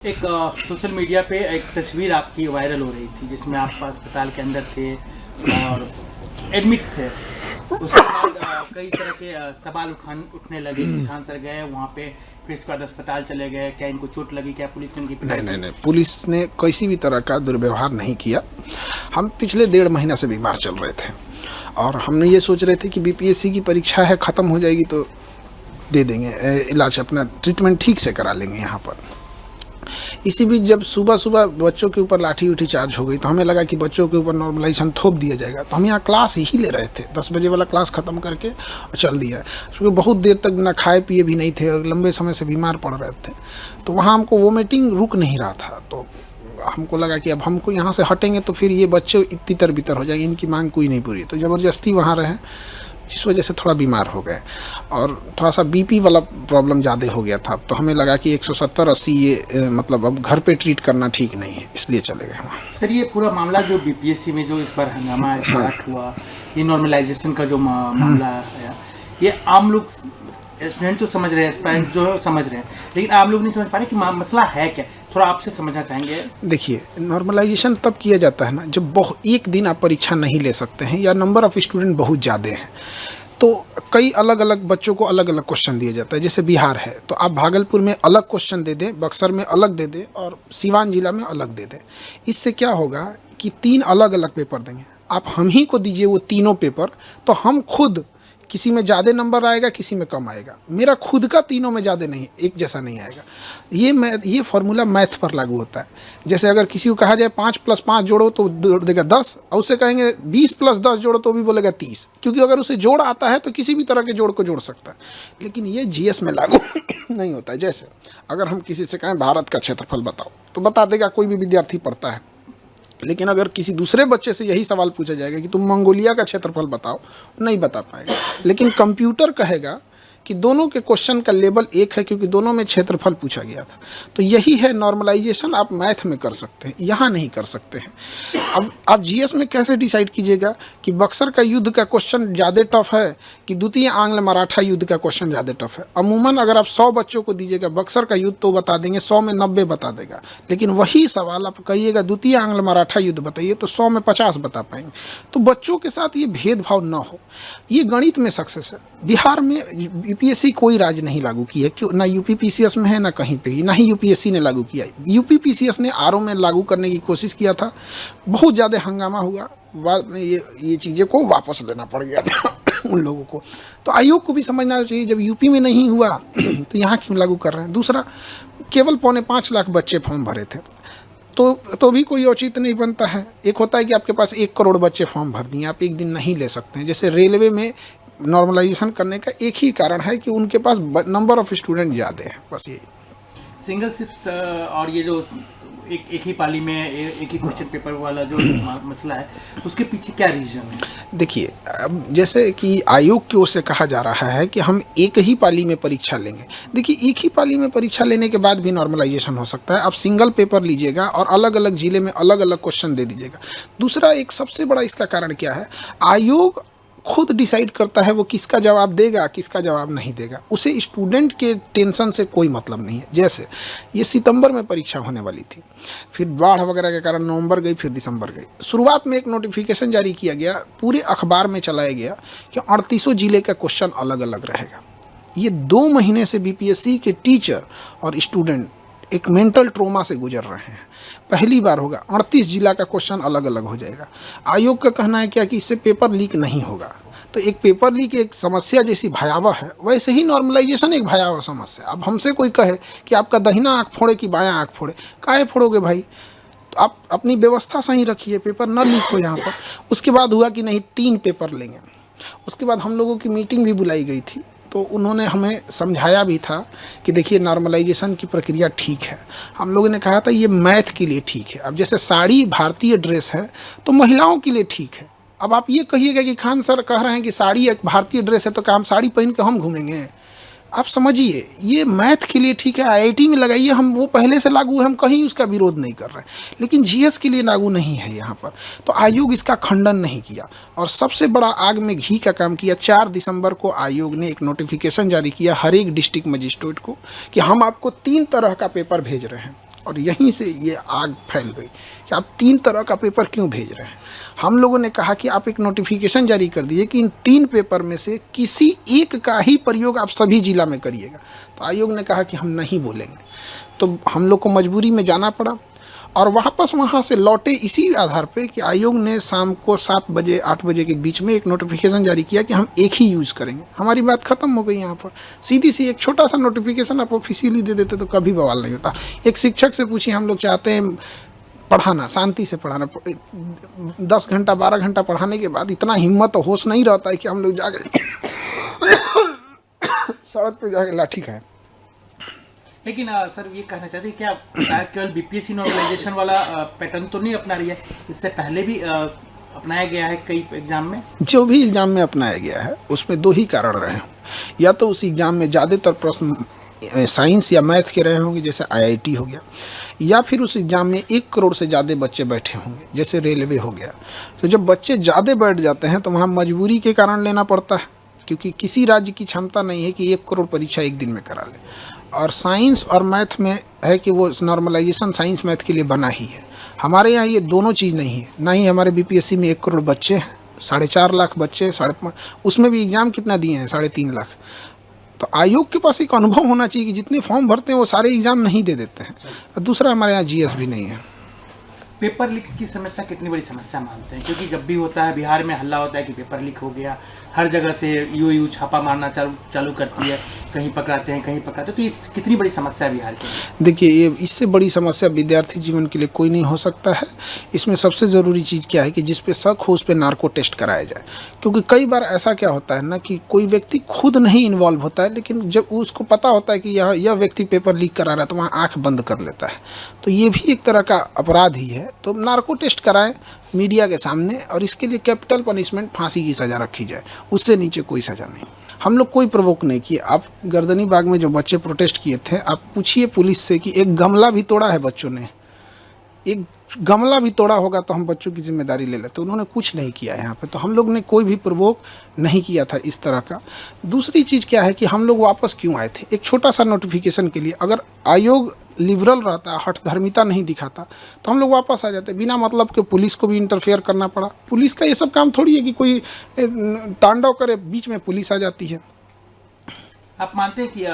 एक social media पे एक तस्वीर आपकी वायरल हो रही थी जिसमें आप अस्पताल के अंदर थे और एडमिट थे। उसके बाद कई तरह के सवाल उठने लगे। किसान सर गए वहाँ पे, फिर इसके बाद अस्पताल चले गए। क्या इनको चोट लगी? क्या पुलिस ने इनकी नहीं, पुलिस ने किसी भी तरह का दुर्व्यवहार नहीं किया। हम पिछले 1.5 महीना से बीमार चल रहे थे और हमने ये सोच रहे थे कि बीपीएससी की परीक्षा है, ख़त्म हो जाएगी तो दे देंगे इलाज, अपना ट्रीटमेंट ठीक से करा लेंगे यहाँ पर। इसी बीच जब सुबह सुबह बच्चों के ऊपर लाठी उठी चार्ज हो गई तो हमें लगा कि बच्चों के ऊपर नॉर्मलाइजेशन थोप दिया जाएगा, तो हम यहाँ क्लास ही ले रहे थे। 10 बजे वाला क्लास ख़त्म करके और चल दिया, क्योंकि बहुत देर तक ना खाए पिए भी नहीं थे और लंबे समय से बीमार पड़ रहे थे। तो वहाँ हमको वोमिटिंग रुक नहीं रहा था, तो हमको लगा कि अब हमको यहाँ से हटेंगे तो फिर ये बच्चे तितर बितर हो जाएंगे, इनकी मांग कोई नहीं पूरी। तो ज़बरदस्ती वहाँ रहे, जिस वजह से थोड़ा बीमार हो गए और थोड़ा सा बीपी वाला प्रॉब्लम ज़्यादा हो गया था। तो हमें लगा कि 170-80 ये मतलब अब घर पे ट्रीट करना ठीक नहीं है, इसलिए चले गए वहाँ। सर, ये पूरा मामला जो बीपीएससी में जो इस बार हंगामा स्टार्ट हुआ, ये नॉर्मलाइजेशन का जो मामला है, ये आम लोग स्टूडेंट तो समझ रहे हैं, एस्पायरेंट जो समझ रहे हैं, लेकिन आम लोग नहीं समझ पा रहे कि मसला है क्या। थोड़ा आपसे समझना चाहेंगे। देखिए, नॉर्मलाइजेशन तब किया जाता है ना जब एक दिन आप परीक्षा नहीं ले सकते हैं या नंबर ऑफ़ स्टूडेंट बहुत ज़्यादा हैं, तो कई अलग अलग बच्चों को अलग अलग क्वेश्चन दिया जाता है। जैसे बिहार है तो आप भागलपुर में अलग क्वेश्चन दे दें, बक्सर में अलग दे दें और सीवान जिला में अलग दे दें। इससे क्या होगा कि 3 अलग अलग पेपर देंगे। आप हम ही को दीजिए वो तीनों पेपर, तो हम खुद किसी में ज़्यादा नंबर आएगा, किसी में कम आएगा। मेरा खुद का तीनों में ज़्यादा नहीं, एक जैसा नहीं आएगा। ये फार्मूला मैथ पर लागू होता है। जैसे अगर किसी को कहा जाए 5 + 5 जोड़ो तो देगा 10, और उसे कहेंगे 20 + 10 जोड़ो तो भी बोलेगा 30, क्योंकि अगर उसे जोड़ आता है तो किसी भी तरह के जोड़ को जोड़ सकता है। लेकिन ये जीएस में लागू नहीं होता है। जैसे अगर हम किसी से कहें भारत का क्षेत्रफल बताओ तो बता देगा, कोई भी विद्यार्थी पढ़ता है। लेकिन अगर किसी दूसरे बच्चे से यही सवाल पूछा जाएगा कि तुम मंगोलिया का क्षेत्रफल बताओ, नहीं बता पाएगा। लेकिन कंप्यूटर कहेगा कि दोनों के क्वेश्चन का लेवल एक है, क्योंकि दोनों में क्षेत्रफल पूछा गया था। तो यही है नॉर्मलाइजेशन, आप मैथ में कर सकते हैं, यहाँ नहीं कर सकते हैं। अब आप जीएस में कैसे डिसाइड कीजिएगा कि बक्सर का युद्ध का क्वेश्चन ज़्यादा टफ है कि द्वितीय आंग्ल मराठा युद्ध का क्वेश्चन ज़्यादा टफ है। अमूमन अगर आप 100 बच्चों को दीजिएगा बक्सर का युद्ध तो बता देंगे, 100 में 90 बता देगा। लेकिन वही सवाल आप कहिएगा द्वितीय आंग्ल मराठा युद्ध बताइए तो 100 में 50 बता पाएंगे। तो बच्चों के साथ ये भेदभाव न हो, ये गणित में सक्सेस है। बिहार में यूपीएससी कोई राज्य नहीं लागू की है, क्यों ना यूपीपीसीएस में है ना कहीं पे, ना ही यूपीएससी ने लागू किया है। यूपीपीसीएस ने आरओ में लागू करने की कोशिश किया था, बहुत ज़्यादा हंगामा हुआ, बाद में ये चीज़ें को वापस लेना पड़ गया था उन लोगों को। तो आयोग को भी समझना चाहिए, जब यूपी में नहीं हुआ तो यहाँ क्यों लागू कर रहे हैं। दूसरा, केवल 5.25 लाख बच्चे फॉर्म भरे थे, तो भी कोई औचित्य नहीं बनता है। एक होता है कि आपके पास 1 करोड़ बच्चे फॉर्म भर दिए, आप एक दिन नहीं ले सकते हैं। जैसे रेलवे में नॉर्मलाइजेशन करने का एक ही कारण है कि उनके पास नंबर ऑफ स्टूडेंट ज़्यादा है, बस यही। सिंगल शिफ्ट और ये जो एक ही पाली में एक ही क्वेश्चन पेपर वाला जो मसला है, उसके पीछे क्या रीजन है? देखिए, अब जैसे कि आयोग की ओर से कहा जा रहा है कि हम एक ही पाली में परीक्षा लेंगे। देखिए, एक ही पाली में परीक्षा लेने के बाद भी नॉर्मलाइजेशन हो सकता है। आप सिंगल पेपर लीजिएगा और अलग अलग ज़िले में अलग अलग क्वेश्चन दे दीजिएगा। दूसरा, एक सबसे बड़ा इसका कारण क्या है, आयोग खुद डिसाइड करता है वो किसका जवाब देगा, किसका जवाब नहीं देगा। उसे स्टूडेंट के टेंशन से कोई मतलब नहीं है। जैसे ये सितंबर में परीक्षा होने वाली थी, फिर बाढ़ वगैरह के कारण नवंबर गई, फिर दिसंबर गई। शुरुआत में एक नोटिफिकेशन जारी किया गया, पूरे अखबार में चलाया गया कि 38 जिले का क्वेश्चन अलग अलग रहेगा। ये 2 महीने से बीपीएससी के टीचर और स्टूडेंट एक मेंटल ट्रोमा से गुजर रहे हैं। पहली बार होगा 38 जिला का क्वेश्चन अलग अलग हो जाएगा। आयोग का कहना है क्या कि इससे पेपर लीक नहीं होगा। तो एक पेपर लीक एक समस्या जैसी भयावह है, वैसे ही नॉर्मलाइजेशन एक भयावह समस्या। अब हमसे कोई कहे कि आपका दाहिना आँख फोड़े कि बायां आँख फोड़े, काहे फोड़ोगे भाई? तो आप अपनी व्यवस्था सही रखिए, पेपर न लीक हो यहाँ पर। उसके बाद हुआ कि नहीं, 3 पेपर लेंगे। उसके बाद हम लोगों की मीटिंग भी बुलाई गई थी, तो उन्होंने हमें समझाया भी था कि देखिए, नॉर्मलाइजेशन की प्रक्रिया ठीक है। हम लोगों ने कहा था ये मैथ के लिए ठीक है। अब जैसे साड़ी भारतीय ड्रेस है तो महिलाओं के लिए ठीक है। अब आप ये कहिएगा कि खान सर कह रहे हैं कि साड़ी एक भारतीय ड्रेस है तो क्या हम साड़ी पहन के हम घूमेंगे? आप समझिए, ये मैथ के लिए ठीक है, आईआईटी में लगाइए, हम वो पहले से लागू है, हम कहीं उसका विरोध नहीं कर रहे हैं। लेकिन जीएस के लिए लागू नहीं है यहाँ पर, तो आयोग इसका खंडन नहीं किया। और सबसे बड़ा आग में घी का काम किया, 4 दिसंबर को आयोग ने एक नोटिफिकेशन जारी किया हर एक डिस्ट्रिक्ट मजिस्ट्रेट को कि हम आपको 3 तरह का पेपर भेज रहे हैं। और यहीं से ये आग फैल गई कि आप 3 तरह का पेपर क्यों भेज रहे हैं। हम लोगों ने कहा कि आप एक नोटिफिकेशन जारी कर दीजिए कि इन 3 पेपर में से किसी एक का ही प्रयोग आप सभी जिला में करिएगा। तो आयोग ने कहा कि हम नहीं बोलेंगे। तो हम लोग को मजबूरी में जाना पड़ा और वापस वहाँ से लौटे इसी आधार पे कि आयोग ने शाम को 7 बजे 8 बजे के बीच में एक नोटिफिकेशन जारी किया कि हम एक ही यूज़ करेंगे। हमारी बात ख़त्म हो गई यहाँ पर। सीधी सी एक छोटा सा नोटिफिकेशन आप ऑफिशियली दे देते तो कभी बवाल नहीं होता। एक शिक्षक से पूछिए, हम लोग चाहते हैं पढ़ाना, शांति से पढ़ाना, 10 घंटा 12 घंटा पढ़ाने के बाद इतना हिम्मत और होश नहीं रहता है कि हम लोग जाके सड़क पे जाके लाठी खाएं। लेकिन सर ये कहना चाहते हैं क्या केवल बीपीएससी नॉर्मलाइजेशन वाला पैटर्न तो नहीं अपना रही है, इससे पहले भी अपनाया गया है कई एग्जाम में? जो भी एग्जाम में अपनाया गया है उसमें 2 ही कारण रहे हों। या तो उस एग्जाम में ज़्यादातर प्रश्न साइंस या मैथ के रहे होंगे जैसे आईआईटी हो गया, या फिर उस एग्ज़ाम में 1 करोड़ से ज़्यादा बच्चे बैठे होंगे जैसे रेलवे हो गया। तो जब बच्चे ज़्यादा बैठ जाते हैं तो वहाँ मजबूरी के कारण लेना पड़ता है, क्योंकि किसी राज्य की क्षमता नहीं है कि 1 करोड़ परीक्षा एक दिन में करा ले। और साइंस और मैथ में है कि वो नॉर्मलाइजेशन साइंस मैथ के लिए बना ही है। हमारे यहाँ ये दोनों चीज़ नहीं है। ना ही हमारे बीपीएससी में 1 करोड़ बच्चे हैं, 4.5 लाख बच्चे, 5.5, उसमें भी एग्ज़ाम कितना दिए हैं, 3.5 लाख। तो आयोग के पास एक अनुभव होना चाहिए कि जितने फॉर्म भरते हैं वो सारे एग्ज़ाम नहीं दे देते हैं। और दूसरा, हमारे यहाँ जीएस भी नहीं है। पेपर लीक की समस्या कितनी बड़ी समस्या मानते हैं? क्योंकि जब भी होता है बिहार में हल्ला होता है कि पेपर लीक हो गया, हर जगह से यूयू छापा मारना चालू करती है, कहीं पकड़ाते हैं कहीं पकड़ाते हैं। तो ये कितनी बड़ी समस्या है बिहार की? देखिए, ये इससे बड़ी समस्या विद्यार्थी जीवन के लिए कोई नहीं हो सकता है। इसमें सबसे ज़रूरी चीज़ क्या है कि जिस पे शक हो उस पे नार्को टेस्ट कराया जाए। क्योंकि कई बार ऐसा क्या होता है ना कि कोई व्यक्ति खुद नहीं इन्वॉल्व होता है, लेकिन जब उसको पता होता है कि यह व्यक्ति पेपर लीक करा रहा है तो वहाँ आँख बंद कर लेता है। तो ये भी एक तरह का अपराध ही है। तो नार्को टेस्ट कराएं मीडिया के सामने, और इसके लिए कैपिटल पनिशमेंट, फांसी की सज़ा रखी जाए, उससे नीचे कोई सज़ा नहीं। हम लोग कोई प्रवोक नहीं किए। आप गर्दनी बाग में जो बच्चे प्रोटेस्ट किए थे, आप पूछिए पुलिस से कि एक गमला भी तोड़ा है बच्चों ने, एक गमला भी तोड़ा होगा तो हम बच्चों की जिम्मेदारी ले लेते। उन्होंने कुछ नहीं किया यहाँ पे। तो हम लोग ने कोई भी प्रवोक नहीं किया था इस तरह का। दूसरी चीज़ क्या है कि हम लोग वापस क्यों आए थे? एक छोटा सा नोटिफिकेशन के लिए। अगर आयोग लिबरल रहता, हठधर्मिता नहीं दिखाता, तो हम लोग वापस आ जाते। बिना मतलब के पुलिस को भी इंटरफेयर करना पड़ा। पुलिस का ये सब काम थोड़ी है कि कोई तांडव करे, बीच में पुलिस आ जाती है। आप मानते हैं कि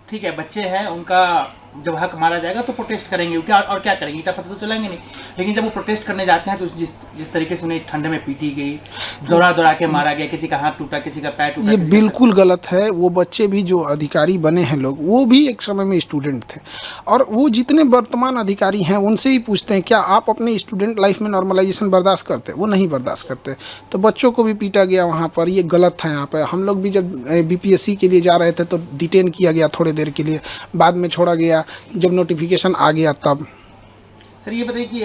ठीक है, बच्चे हैं, उनका जब हक मारा जाएगा तो प्रोटेस्ट करेंगे, क्या और क्या करेंगे, ईटा पत्थर तो चलेंगे नहीं। लेकिन जब वो प्रोटेस्ट करने जाते हैं तो जिस तरीके से उन्हें ठंड में पीटी गई, दौड़ा के मारा गया, किसी का हाथ टूटा, किसी का पैर टूटा, ये बिल्कुल गलत है। वो बच्चे भी जो अधिकारी बने हैं लोग, वो भी एक समय में स्टूडेंट थे। और वो जितने वर्तमान अधिकारी हैं उनसे ही पूछते हैं क्या आप अपने स्टूडेंट लाइफ में नॉर्मलाइजेशन बर्दाश्त करते? वो नहीं बर्दाश्त करते। तो बच्चों को भी पीटा गया वहाँ पर, ये गलत है। यहाँ पर हम लोग भी जब बीपीएससी के लिए जा रहे थे तो डिटेन किया गया थोड़ी देर के लिए, बाद में छोड़ा गया जब नोटिफिकेशन आ गया तब। सर ये बताइए कि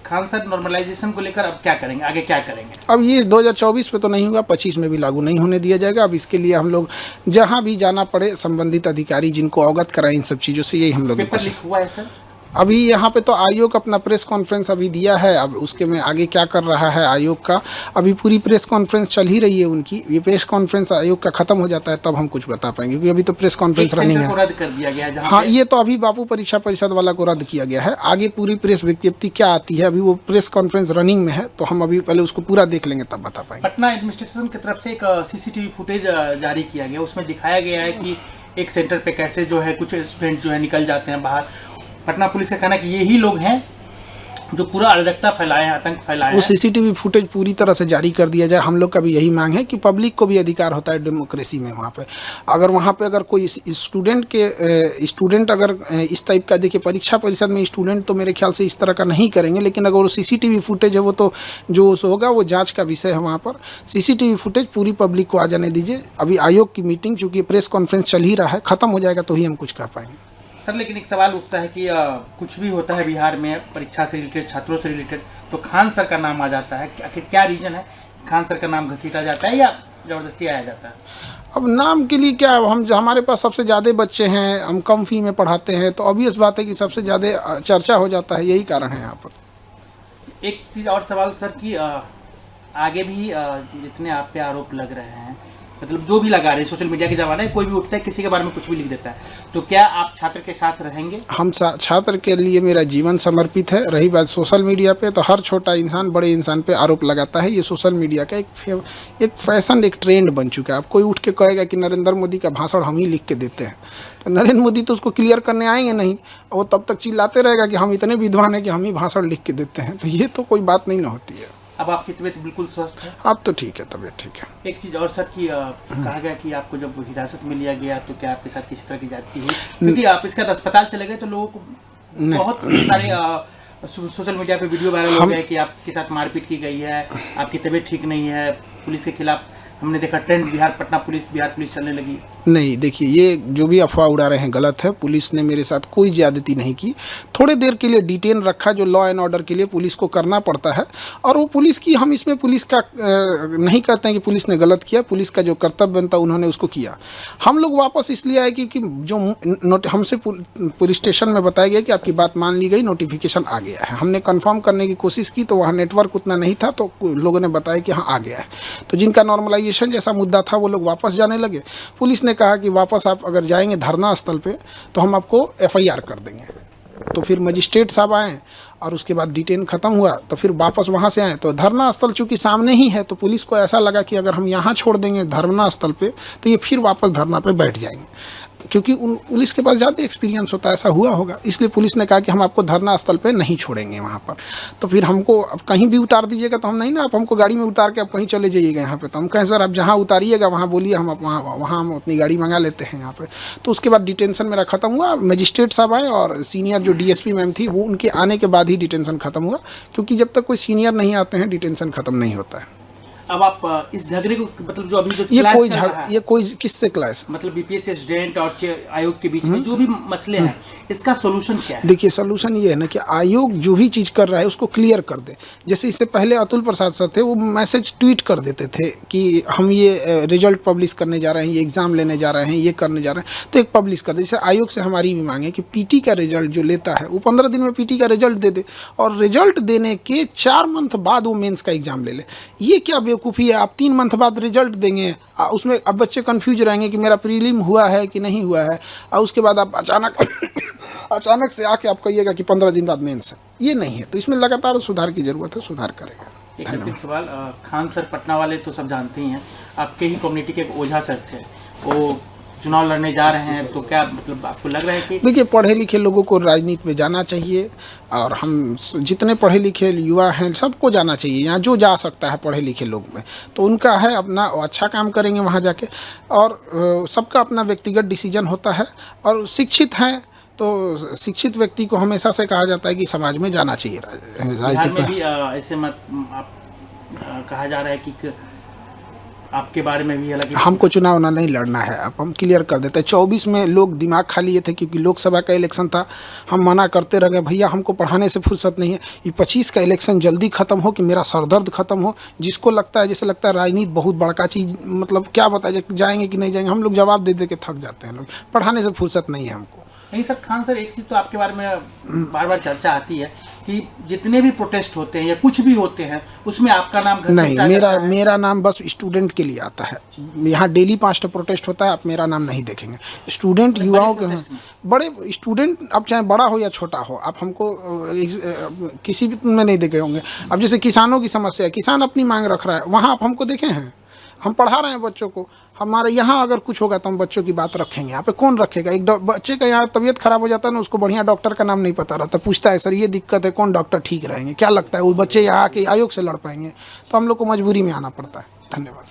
खान सर नॉर्मलाइजेशन को लेकर अब क्या करेंगे, आगे क्या करेंगे? अब ये 2024 पे तो नहीं हुआ, 25 में भी लागू नहीं होने दिया जाएगा। अब इसके लिए हम लोग जहां भी जाना पड़े, संबंधित अधिकारी जिनको अवगत कराएं इन सब चीज़ों से, यही हम लोग। पेपर लीक हुआ है सर? अभी यहाँ पे तो आयोग अपना प्रेस कॉन्फ्रेंस अभी दिया है। अब उसके में आगे क्या कर रहा है आयोग का, अभी पूरी प्रेस कॉन्फ्रेंस चल ही रही है उनकी। ये प्रेस कॉन्फ्रेंस आयोग का खत्म हो जाता है तब हम कुछ बता पाएंगे, क्योंकि अभी तो प्रेस कॉन्फ्रेंस रनिंग है। रद्द कर दिया गया है। हाँ, ये तो अभी बापू परीक्षा परिषद वाला को रद्द किया गया है। आगे पूरी प्रेस विज्ञप्ति क्या आती है, अभी वो प्रेस कॉन्फ्रेंस रनिंग में है, तो हम अभी पहले उसको पूरा देख लेंगे तब बता पाएंगे। पटना एडमिनिस्ट्रेशन की तरफ से एक सीसीटीवी फुटेज जारी किया गया, उसमें दिखाया गया है कि एक सेंटर पे कैसे जो है कुछ स्टूडेंट जो है निकल जाते हैं बाहर। पटना पुलिस का कहना है कि यही लोग हैं जो पूरा अराजकता फैलाए हैं, आतंक फैलाए हैं। वो सीसीटीवी फुटेज पूरी तरह से जारी कर दिया जाए। हम लोग का भी यही मांग है कि पब्लिक को भी अधिकार होता है डेमोक्रेसी में। वहाँ पे अगर कोई स्टूडेंट अगर इस टाइप का, देखिए परीक्षा परिषद में स्टूडेंट तो मेरे ख्याल से इस तरह का नहीं करेंगे, लेकिन अगर वो सीसीटीवी फुटेज है वो तो जो होगा वो जाँच का विषय है। वहाँ पर सीसीटीवी फुटेज पूरी पब्लिक को आ जाने दीजिए। अभी आयोग की मीटिंग, चूँकि प्रेस कॉन्फ्रेंस चल ही रहा है, ख़त्म हो जाएगा तो ही हम कुछ कह पाएंगे। सर लेकिन एक सवाल उठता है कि कुछ भी होता है बिहार में परीक्षा से रिलेटेड, छात्रों से रिलेटेड, तो खान सर का नाम आ जाता है। आखिर क्या रीजन है, खान सर का नाम घसीटा जाता है या ज़बरदस्ती आया जाता है? अब नाम के लिए क्या, हमारे पास सबसे ज़्यादा बच्चे हैं, हम कम फी में पढ़ाते हैं, तो ऑब्वियस बात है कि सबसे ज़्यादा चर्चा हो जाता है। यही कारण है यहाँ पर। एक चीज़ और सवाल सर कि आगे भी जितने आप पे आरोप लग रहे हैं, मतलब जो भी लगा रहे हैं, सोशल मीडिया के ज़माना है, कोई भी उठता है किसी के बारे में कुछ भी लिख देता है, तो क्या आप छात्र के साथ रहेंगे? हम छात्र के लिए मेरा जीवन समर्पित है। रही बात सोशल मीडिया पे, तो हर छोटा इंसान बड़े इंसान पे आरोप लगाता है। ये सोशल मीडिया का एक फैशन, एक ट्रेंड बन चुका है। अब कोई उठ के कहेगा कि नरेंद्र मोदी का भाषण हम ही लिख के देते हैं, तो नरेंद्र मोदी तो उसको क्लियर करने आएंगे नहीं, वो तब तक चिल्लाते रहेगा कि हम इतने विद्वान हैं कि हम ही भाषण लिख के देते हैं। तो ये तो कोई बात नहीं ना होती है। अब आपकी तबीयत बिल्कुल स्वस्थ है? अब तो ठीक है, तबीयत ठीक है। एक चीज़ और सर की कहा गया कि आपको जब हिरासत में लिया गया तो क्या आपके साथ किसी तरह की ज्यादती हुई? क्योंकि आप इसके बाद अस्पताल चले गए तो लोगों को बहुत सारे सोशल मीडिया पे वीडियो वायरल हो गया कि आपके साथ मारपीट की गई है, आपकी तबीयत ठीक नहीं है, पुलिस के खिलाफ हमने देखा ट्रेंड बिहार पुलिस चलने लगी। नहीं, देखिए, ये जो भी अफवाह उड़ा रहे हैं गलत है। पुलिस ने मेरे साथ कोई ज़्यादती नहीं की। थोड़े देर के लिए डिटेन रखा, जो लॉ एंड ऑर्डर के लिए पुलिस को करना पड़ता है, और वो पुलिस की, हम इसमें पुलिस का नहीं कहते हैं कि पुलिस ने गलत किया। पुलिस का जो कर्तव्य बनता उन्होंने उसको किया। हम लोग वापस इसलिए आए क्योंकि जो हमसे पुलिस स्टेशन में बताया गया कि आपकी बात मान ली गई, नोटिफिकेशन आ गया है। हमने कन्फर्म करने की कोशिश की तो वहाँ नेटवर्क उतना नहीं था, तो लोगों ने बताया कि हाँ आ गया है। तो जिनका नॉर्मलाइजेशन जैसा मुद्दा था वो लोग वापस जाने लगे। पुलिस ने कहा कि वापस आप अगर जाएंगे धरना स्थल पे तो हम आपको एफआईआर कर देंगे। तो फिर मजिस्ट्रेट साहब आए और उसके बाद डिटेन ख़त्म हुआ, तो फिर वापस वहाँ से आए। तो धरना स्थल चूँकि सामने ही है, तो पुलिस को ऐसा लगा कि अगर हम यहाँ छोड़ देंगे धरना स्थल पे तो ये फिर वापस धरना पे बैठ जाएंगे, क्योंकि उन पुलिस के पास ज़्यादा एक्सपीरियंस होता है, ऐसा हुआ होगा। इसलिए पुलिस ने कहा कि हम आपको धरना स्थल पे नहीं छोड़ेंगे वहाँ पर। तो फिर हमको अब कहीं भी उतार दीजिएगा तो हम नहीं ना, आप हमको गाड़ी में उतार के आप कहीं चले जाइएगा यहाँ पे। तो हम कहें सर आप जहाँ उतारिएगा वहाँ बोलिए, हम वहाँ हम अपनी गाड़ी मंगा लेते हैं यहाँ पे। तो उसके बाद डिटेंशन मेरा ख़त्म हुआ। मजिस्ट्रेट साहब आए और सीनियर जो डीएसपी मैम थी, वो उनके आने के बाद ही डिटेंशन ख़त्म हुआ, क्योंकि जब तक कोई सीनियर नहीं आते हैं डिटेंशन ख़त्म नहीं होता है। अब आप इस झगड़े को, मतलब जो अभी जो ये कोई किससे क्लास, मतलब बीपीएससी स्टूडेंट और आयोग के बीच में जो भी मसले हैं, इसका सोल्यूशन क्या है? देखिए, सोल्यूशन ये है ना कि आयोग जो भी चीज़ कर रहा है उसको क्लियर कर दे। जैसे इससे पहले अतुल प्रसाद सर थे, वो मैसेज ट्वीट कर देते थे कि हम ये रिजल्ट पब्लिश करने जा रहे हैं, ये एग्ज़ाम लेने जा रहे हैं, ये करने जा रहे हैं, तो एक पब्लिश कर दे। जैसे आयोग से हमारी भी मांग है कि पीटी का रिजल्ट जो लेता है वो 15 दिन में पीटी का रिजल्ट दे दे, और रिजल्ट देने के 4 मंथ बाद वो मेंस का एग्ज़ाम ले ले। ये क्या बेवकूफ़ी है? आप 3 मंथ बाद रिजल्ट देंगे, उसमें अब बच्चे कंफ्यूज रहेंगे कि मेरा प्रीलिम हुआ है कि नहीं हुआ है, और उसके बाद आप अचानक से आके आप कहिएगा कि 15 दिन बाद मेंस है। ये नहीं है। तो इसमें लगातार सुधार की ज़रूरत है, सुधार करेगा। एक अंतिम सवाल, खान सर पटना वाले तो सब जानते ही हैं, आपके ही कम्युनिटी के एक ओझा सर थे, वो चुनाव लड़ने जा रहे हैं, तो क्या मतलब आपको लग रहा है कि? देखिए, पढ़े लिखे लोगों को राजनीति में जाना चाहिए, और हम जितने पढ़े लिखे युवा हैं सबको जाना चाहिए। यहाँ जो जा सकता है पढ़े लिखे लोग में, तो उनका है अपना अच्छा काम करेंगे वहाँ जाके, और सबका अपना व्यक्तिगत डिसीजन होता है। और शिक्षित हैं तो शिक्षित व्यक्ति को हमेशा से कहा जाता है कि समाज में जाना चाहिए। राजनीति में भी ऐसे मत आप कहा जा रहा है कि आपके बारे में भी अलग, हमको चुनाव ना नहीं लड़ना है। अब हम क्लियर कर देते हैं। 24 में लोग दिमाग खा लिए थे क्योंकि लोकसभा का इलेक्शन था, हम मना करते रह गए, भैया हमको पढ़ाने से फुर्सत नहीं है, ये 25 का इलेक्शन जल्दी ख़त्म हो कि मेरा सरदर्द ख़त्म हो। जिसको लगता है, जैसे लगता है राजनीति बहुत बड़का चीज़, मतलब क्या बताए जाएंगे कि नहीं जाएंगे, हम लोग जवाब दे दे के थक जाते हैं। लोग पढ़ाने से फुर्सत नहीं है हमको। नहीं सर, खान सर, एक चीज़ तो आपके बारे में बार बार चर्चा आती है कि जितने भी प्रोटेस्ट होते हैं या कुछ भी होते हैं उसमें आपका नाम नहीं, मेरा नाम बस स्टूडेंट के लिए आता है। यहाँ डेली 5 प्रोटेस्ट होता है, आप मेरा नाम नहीं देखेंगे। स्टूडेंट, युवाओं के, बड़े स्टूडेंट, अब चाहे बड़ा हो या छोटा हो, आप हमको किसी भी में नहीं देखे होंगे। अब जैसे किसानों की समस्या है, किसान अपनी मांग रख रहा है, वहाँ आप हमको देखे हैं? हम पढ़ा रहे हैं बच्चों को। हमारे यहाँ अगर कुछ होगा तो हम बच्चों की बात रखेंगे। यहाँ पे कौन रखेगा? एक बच्चे का यहाँ तबीयत खराब हो जाता है ना, उसको बढ़िया डॉक्टर का नाम नहीं पता रहता, पूछता है सर ये दिक्कत है, कौन डॉक्टर ठीक रहेंगे? क्या लगता है वो बच्चे यहाँ आके आयोग से लड़ पाएंगे? तो हम लोग को मजबूरी में आना पड़ता है। धन्यवाद।